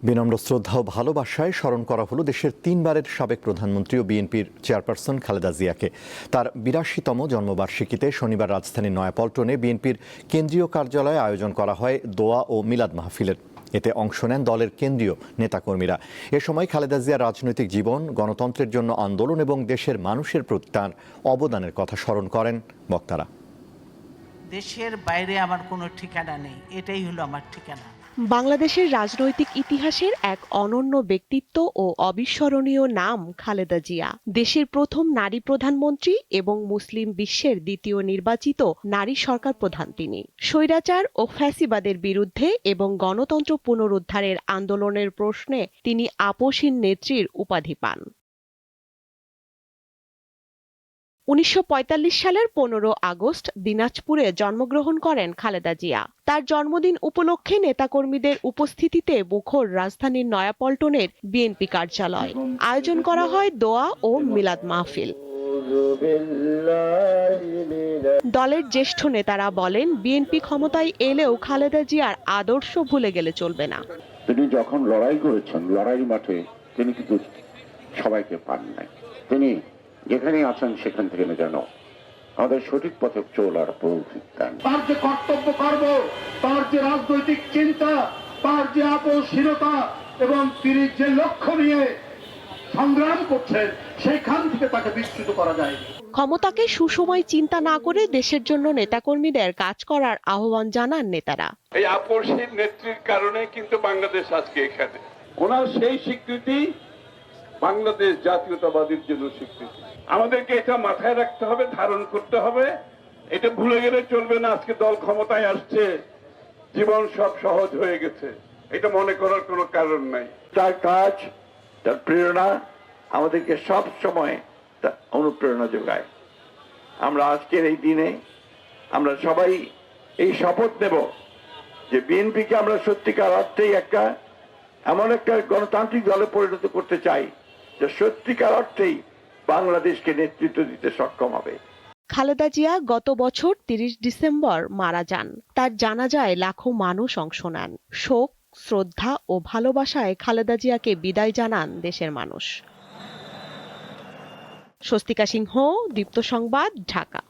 বিনম্র শ্রদ্ধা ও ভালোবাসায় স্মরণ করা হলো দেশের 3 বারের সাবেক প্রধানমন্ত্রী ও বিএনপির চেয়ারপারসন খালেদা জিয়াকে। তার ৮২তম জন্মবার্ষিকীতে শনিবার রাজধানীর নয়াপল্টনে বিএনপির কেন্দ্রীয় কার্যালয়ে আয়োজন করা হয় দোয়া ও মিলাদ মাহফিলের। এতে অংশ নেন দলের কেন্দ্রীয় নেতাকর্মীরা। এ সময় খালেদা জিয়ার রাজনৈতিক জীবন, গণতন্ত্রের জন্য আন্দোলন এবং দেশের মানুষের প্রতি তাঁর অবদানের কথা স্মরণ করেন বক্তারা। দেশের বাইরে আমার কোনো ঠিকানা নেই, এটাই হলো আমার ঠিকানা। বাংলাদেশের রাজনৈতিক ইতিহাসের এক অনন্য ব্যক্তিত্ব ও অবিস্মরণীয় নাম খালেদা জিয়া। দেশের প্রথম নারী প্রধানমন্ত্রী এবং মুসলিম বিশ্বের দ্বিতীয় নির্বাচিত নারী সরকার প্রধান তিনি। স্বৈরাচার ও ফ্যাসিবাদের বিরুদ্ধে এবং গণতন্ত্র পুনরুদ্ধারের আন্দোলনের প্রশ্নে তিনি আপসীন নেত্রীর উপাধি পান। ১৯৪৫ সালের ১৫ আগস্ট দিনাজপুরে জন্মগ্রহণ করেন খালেদা জিয়া। তার জন্মদিন উপলক্ষে নেতাকর্মীদের উপস্থিতিতে মুখর রাজধানীর নয়াপল্টনের বিএনপি কার্যালয়। আয়োজন করা হয় দোয়া ও মিলাদ মাহফিল। দলের জ্যেষ্ঠ নেতারা বলেন, বিএনপি ক্ষমতায় এলেও খালেদা জিয়ার আদর্শ ভুলে গেলে চলবে না। তিনি যখন লড়াই করেছেন, লড়াই মাঠে তিনি কিন্তু সবাইকে পান নাই। তিনি যেখানে আছেন সেখান থেকে যেন আমাদের সঠিক পথে চলার প্রৌফিক দেন। তার যে কর্তব্য কর্ম, তার যে রাজনৈতিক চিন্তা, তার যে আপোষহীনতা এবং তিনি যে লক্ষ্য নিয়ে সংগ্রাম করছেন, সেখান থেকে তাকে বিচ্যুত করা যায়। ক্ষমতাকে সুসময় চিন্তা না করে দেশের জন্য নেতাকর্মীদের কাজ করার আহ্বান জানান নেতারা। এই আপসহীন নেত্রীর কারণে কিন্তু বাংলাদেশ আজকে এখানে। ওনার সেই স্বীকৃতি বাংলাদেশ জাতীয়তাবাদীর জন্য স্বীকৃতি। আমাদেরকে এটা মাথায় রাখতে হবে, ধারণ করতে হবে। এটা ভুলে গেলে চলবে না। আজকে দল ক্ষমতায় আসছে, জীবন সব সহজ হয়ে গেছে, এটা মনে করার কোনো কারণ নাই। তার কাজ, তার প্রেরণা আমাদেরকে সব সময় অনুপ্রেরণা যোগায়। আমরা আজকের এই দিনে আমরা সবাই এই শপথ নেব যে বিএনপিকে আমরা সত্যিকার অর্থেই এমন একটা গণতান্ত্রিক দলে পরিণত করতে চাই যে সত্যিকার অর্থেই বাংলাদেশকে নেতৃত্ব দিতে সক্ষম হবে। খালেদা জিয়া গত বছর ৩০ ডিসেম্বর মারা যান। তার জানাজায় লাখো মানুষ অংশ নেন। শোক, শ্রদ্ধা ও ভালোবাসায় খালেদা জিয়াকে বিদায় জানান দেশের মানুষ। স্বস্তিকা সিংহ, দীপ্ত সংবাদ, ঢাকা।